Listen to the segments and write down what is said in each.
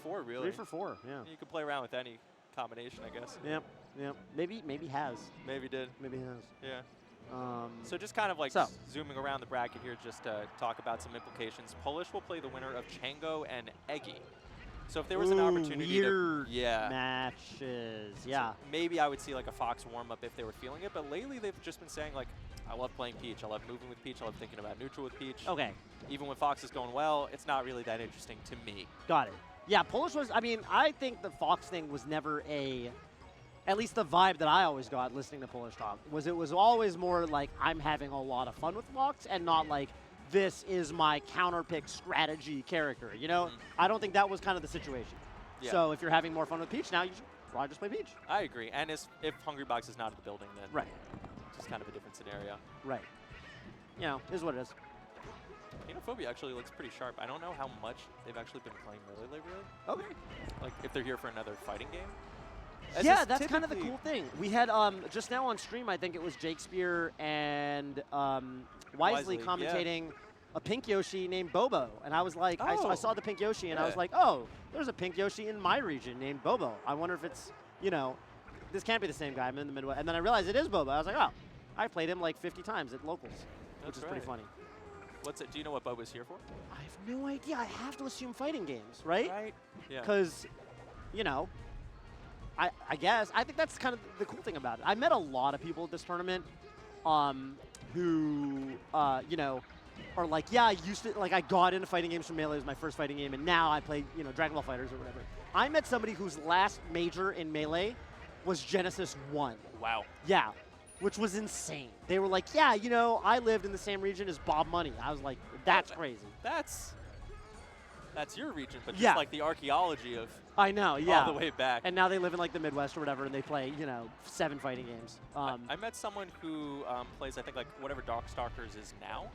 4, really. 3 for 4, yeah. You could play around with any combination, I guess. Yep, yep. Maybe has. Maybe did. Maybe has. Yeah. So just kind of like zooming around the bracket here, just to talk about some implications. Polish will play the winner of Chango and Eggy. So if there was an opportunity weird to matches, yeah. So maybe I would see like a Fox warm-up if they were feeling it, but lately they've just been saying like, I love playing Peach, I love moving with Peach, I love thinking about neutral with Peach. Okay. Even when Fox is going well, it's not really that interesting to me. Got it. Yeah, Polish was, I mean, I think the Fox thing was never at least the vibe that I always got listening to Polish talk, was it was always more like I'm having a lot of fun with Fox and not like this is my counterpick strategy character, you know? I don't think that was kind of the situation. Yeah. So if you're having more fun with Peach now, you should probably just play Peach. I agree. And if Hungrybox is not in the building, then right. It's just kind of a different scenario. Right. You know, is what it is. Peanutphobia actually looks pretty sharp. I don't know how much they've actually been playing Melee really. Okay. Like if they're here for another fighting game. Yeah, that's kind of the cool thing. We had just now on stream, I think it was Jakespeare and Wisely commentating a pink Yoshi named Bobo. And I was like, I saw the pink Yoshi and I was like, oh, there's a pink Yoshi in my region named Bobo. I wonder if it's, you know, this can't be the same guy. I'm in the Midwest. And then I realized it is Bobo. I was like, oh, I played him like 50 times at locals, which is pretty funny. What's it? Do you know what Bobo's here for? I have no idea. I have to assume fighting games, right? Right. Yeah. Because, you know, I guess. I think that's kind of the cool thing about it. I met a lot of people at this tournament who, you know, are like, yeah, I used to, like, I got into fighting games from Melee. It was my first fighting game, and now I play, you know, Dragon Ball FighterZ or whatever. I met somebody whose last major in Melee was Genesis 1. Wow. Yeah, which was insane. They were like, yeah, you know, I lived in the same region as Bob Money. I was like, that's crazy. That's your region, but just like the archaeology of I know, yeah. all the way back. And now they live in like the Midwest or whatever, and they play, you know, 7 fighting games. I met someone who plays, I think, like whatever Darkstalkers is now.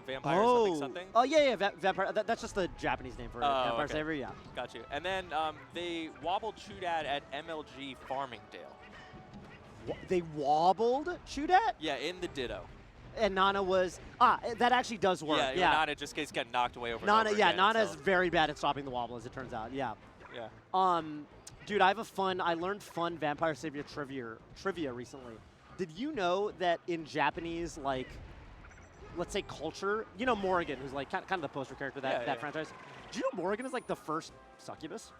Vampire something. Oh, yeah, Vampire. That's just the Japanese name for it. Vampire Savior, yeah. Got you. And then they wobbled Chudat at MLG Farmingdale. They wobbled Chudat? Yeah, in the Ditto. And Nana was, that actually does work. Yeah, Nana just gets knocked away over Nana, and over yeah, again, Nana's very bad at stopping the wobble, as it turns out, yeah. Yeah. Dude, I learned fun Vampire Savior trivia recently. Did you know that in Japanese, like, let's say culture, you know Morrigan, who's like kind of the poster character of that franchise? Do you know Morrigan is like the first succubus?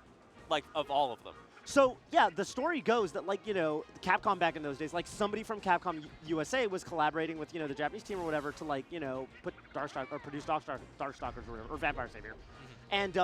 Like, of all of them? So, yeah, the story goes that, like, you know, Capcom back in those days, like, somebody from Capcom USA was collaborating with, you know, the Japanese team or whatever to, like, you know, put produce Darkstalkers or whatever, or Vampire Savior. And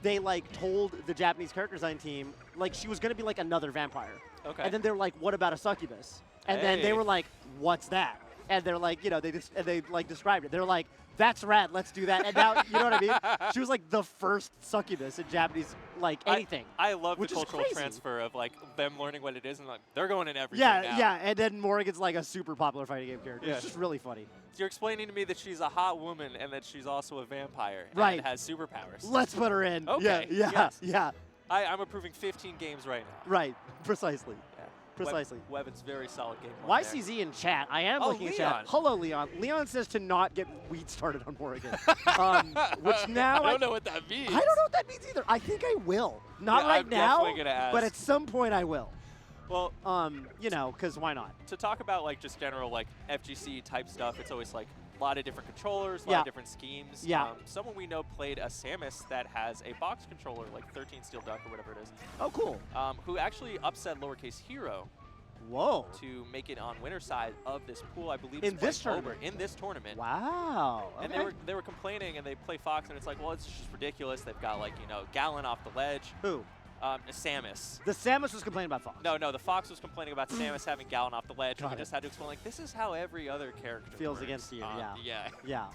they, like, told the Japanese character design team, like, she was going to be, like, another vampire. Okay. And then they were like, what about a succubus? And then they were like, what's that? And they're like, you know, they like described it. They're like, that's rad, let's do that. And now, you know what I mean? She was like the first succubus in Japanese, like anything. I love the cultural transfer of like them learning what it is and like they're going in everything now. Yeah, and then Morrigan's like a super popular fighting game character. Yeah. It's just really funny. So you're explaining to me that she's a hot woman and that she's also a vampire and has superpowers. Let's put her in. Okay. Yeah. I'm approving 15 games right now. Right, precisely. Precisely. Wevans, very solid game. YCZ in chat. I am looking at chat. Hello, Leon. Leon says to not get weed started on Morrigan. Which now I don't know what that means. I don't know what that means either. I think I will. Not right now, definitely gonna ask. But at some point I will. Well, you know, because why not? To talk about like just general like FGC type stuff, it's always like a lot of different controllers, a lot of different schemes. Yeah. Someone we know played a Samus that has a box controller, like 13 Steel Duck or whatever it is. Oh, cool. Who actually upset Lowercase Hero. Whoa. To make it on winner side of this pool, I believe. In this tournament. In this tournament. Wow. And they were complaining, and they play Fox, and it's like, well, it's just ridiculous. They've got like Gallon off the ledge. Who? Samus. The Samus was complaining about Fox. No, the Fox was complaining about Samus having Gallon off the ledge, and we just had to explain like this is how every other character feels works. against you. Yeah.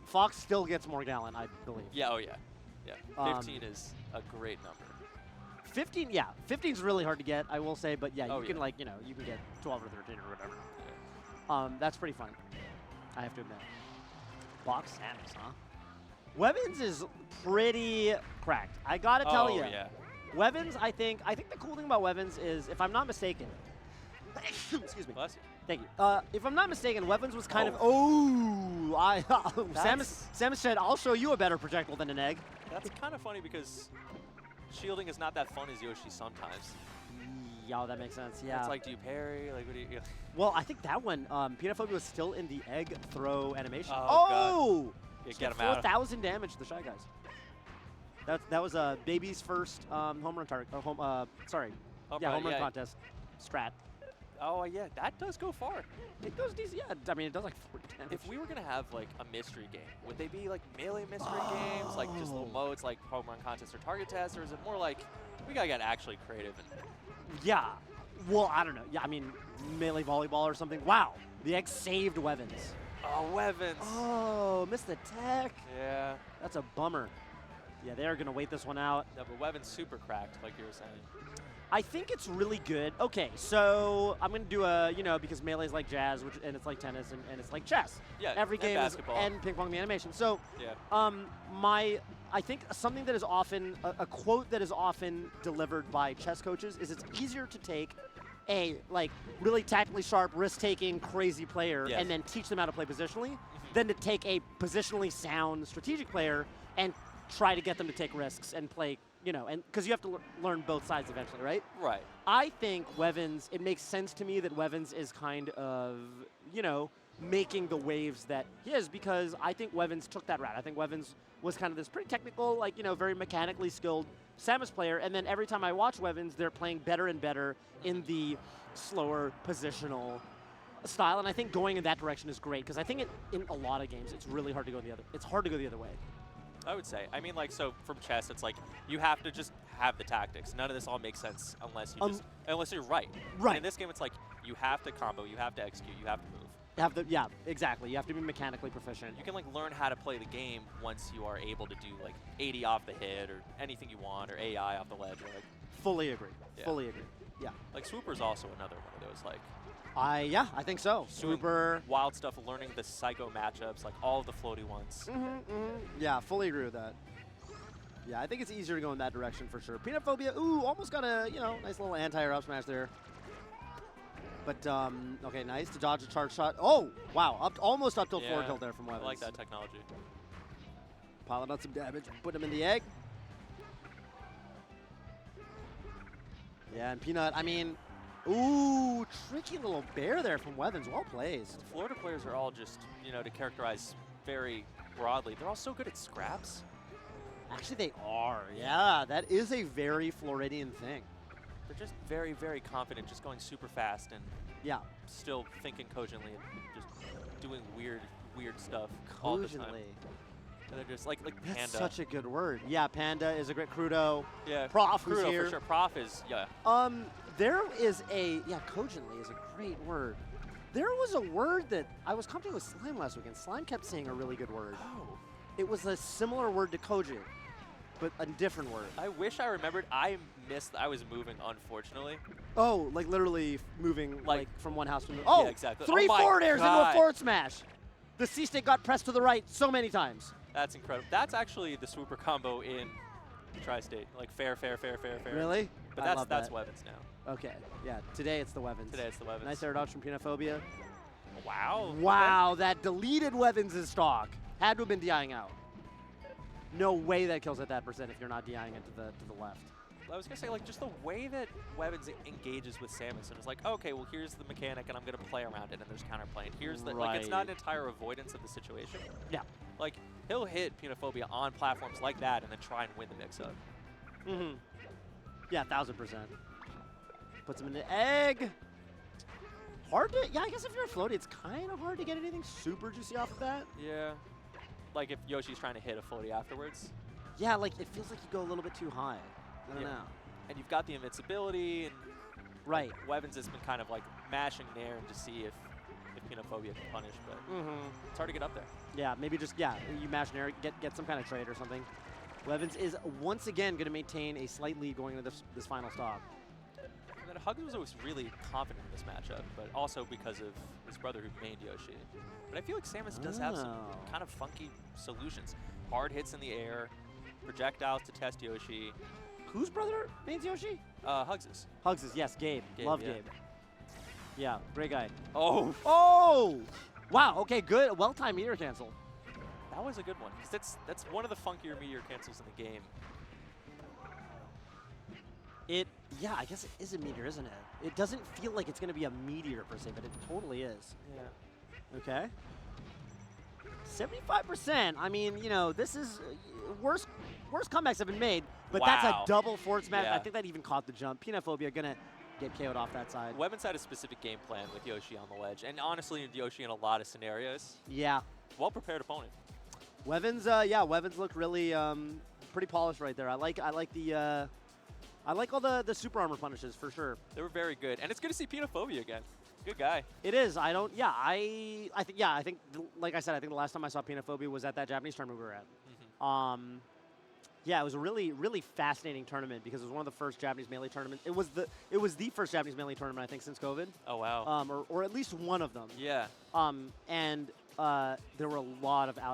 Fox still gets more Gallon, I believe. Yeah. Oh yeah. 15 is a great number. 15, yeah. 15 is really hard to get, I will say, but yeah, you can like, you can get 12 or 13 or whatever. Yeah. That's pretty fun. I have to admit. Fox Samus, huh? Wevans is pretty cracked. I gotta tell you. Yeah. Wevans, I think the cool thing about Wevans is, if I'm not mistaken, excuse me. Bless you. Thank you. If I'm not mistaken, Wevans was kind of, Samus said, I'll show you a better projectile than an egg. That's kind of funny because shielding is not that fun as Yoshi sometimes. Yeah, that makes sense. Yeah. It's like, do you parry? Like, what do you? Well, I think that one, Peanutphobia was still in the egg throw animation. Oh! Yeah, get him out. 4,000 damage to the Shy Guys. That was Baby's first home run target. Home run contest strat. Oh, yeah, that does go far. It goes decent. Yeah, I mean, it does like 40 damage. If we were going to have, like, a mystery game, would they be, like, melee mystery games? Like, just little modes like home run contest or target test? Or is it more like, we got to get actually creative? Yeah. Well, I don't know. Yeah, I mean, melee volleyball or something. Wow. The egg saved Wevans. Oh, Wevans. Oh, missed the tech. Yeah. That's a bummer. Yeah, they're going to wait this one out. No, but Wevans super cracked, like you were saying. I think it's really good. Okay, so I'm going to do a, because melee is like jazz, and it's like tennis, and it's like chess. Yeah, every game basketball. And ping pong the animation. So, yeah. I think something that is often, a quote that is often delivered by chess coaches is it's easier to take a, really tactically sharp, risk-taking, crazy player and then teach them how to play positionally than to take a positionally sound strategic player and try to get them to take risks and play, and because you have to learn both sides eventually, right? Right. I think Wevans, it makes sense to me that Wevans is kind of, making the waves that he is, because I think Wevans took that route. I think Wevans was kind of this pretty technical, very mechanically skilled Samus player, and then every time I watch Wevans, they're playing better and better in the slower positional style, and I think going in that direction is great, because I think in a lot of games, it's really hard to go it's hard to go the other way. I would say. I mean, so from chess, it's like you have to just have the tactics. None of this all makes sense unless you're right. Right. And in this game, it's like you have to combo, you have to execute, you have to move. Yeah, exactly. You have to be mechanically proficient. You can learn how to play the game once you are able to do 80 off the hit or anything you want, or AI off the ledge. Or fully agree. Yeah. Fully agree. Yeah. Swooper's also another one of those yeah, I think so. Swooper. Wild stuff, learning the psycho matchups, all of the floaty ones. Yeah, fully agree with that. Yeah, I think it's easier to go in that direction for sure. Peanutphobia, ooh, almost got a, nice little anti-air up smash there. But, okay, nice to dodge a charge shot. Oh, wow, almost up till 4 tilt there from Wevans. I like that technology. Piling on some damage, put him in the egg. Yeah, and Peanut, I mean, ooh, tricky little bear there from Wevans. Well placed. Florida players are all just, to characterize very broadly, they're all so good at scraps. Actually, they are. Yeah, that is a very Floridian thing. They're just very, very confident, just going super fast and still thinking cogently and just doing weird stuff all the time. And they're just like Panda. That's such a good word. Yeah, Panda is a great Crudo. Yeah, Prof Crudo here. For sure. Prof is, there is cogently is a great word. There was a word that I was commenting with Slime last week, and Slime kept saying a really good word. Oh. It was a similar word to cogent, but a different word. I wish I remembered. I was moving, unfortunately. Oh, literally moving from one house to another. Oh, yeah, exactly. 3 forward airs into a forward smash. The C-stick got pressed to the right so many times. That's incredible. That's actually the Swooper combo in Tri-State. Fair. Really? But that's Wevans now. Okay. Yeah. Today it's the Wevans. Nice air dodge from Peanutphobia. Wow. Wow. Okay. That deleted Wevans' stock. Had to have been DIing out. No way that kills at that percent if you're not DIing it to the left. I was going to say, just the way that Wevans engages with Samus, and it's okay, well, here's the mechanic, and I'm going to play around it, and there's counterplay. And here's the, it's not an entire avoidance of the situation. Yeah. He'll hit Peanutphobia on platforms like that and then try and win the mix-up. Yeah, 1000%. Puts him in the egg. Hard to, I guess if you're a floaty, it's kind of hard to get anything super juicy off of that. Yeah. If Yoshi's trying to hit a floaty afterwards. Yeah, it feels like you go a little bit too high. I don't know. And you've got the invincibility, and right. Wevans has been kind of mashing Nair and to see if Peanutphobia can punish, but it's hard to get up there. Yeah, maybe just, you mash Nair, get some kind of trade or something. Wevans is once again going to maintain a slight lead going into this final stop. And then Hugs was always really confident in this matchup, but also because of his brother who made Yoshi. But I feel like Samus does have some kind of funky solutions. Hard hits in the air, projectiles to test Yoshi. Whose brother mains Yoshi? Hugs's. Hugs's, yes, Gabe. Love Gabe. Yeah, great guy. Oh! Oh! Wow, okay, good. Well-timed meteor cancel. That was a good one, because that's one of the funkier meteor cancels in the game. Yeah, I guess it is a meteor, isn't it? It doesn't feel like it's going to be a meteor per se, but it totally is. Yeah. Okay. 75%. I mean, you know, this is worst comebacks have been made, but that's a double forward smash. Yeah. I think that even caught the jump. Peanutphobia going to get KO'd off that side. Wevans had a specific game plan with Yoshi on the ledge, and honestly, Yoshi in a lot of scenarios. Yeah. Well-prepared opponent. Wevans, Wevans looked really pretty polished right there. I like all the super armor punishes for sure. They were very good, and it's good to see Peanutphobia again. Good guy. It is. I think like I said, I think the last time I saw Peanutphobia was at that Japanese tournament we were at. Mm-hmm. Yeah, it was a really, really fascinating tournament because it was one of the first Japanese Melee tournaments. It was the first Japanese Melee tournament, I think, since COVID. Oh, wow. Or at least one of them. Yeah. And there were a lot of out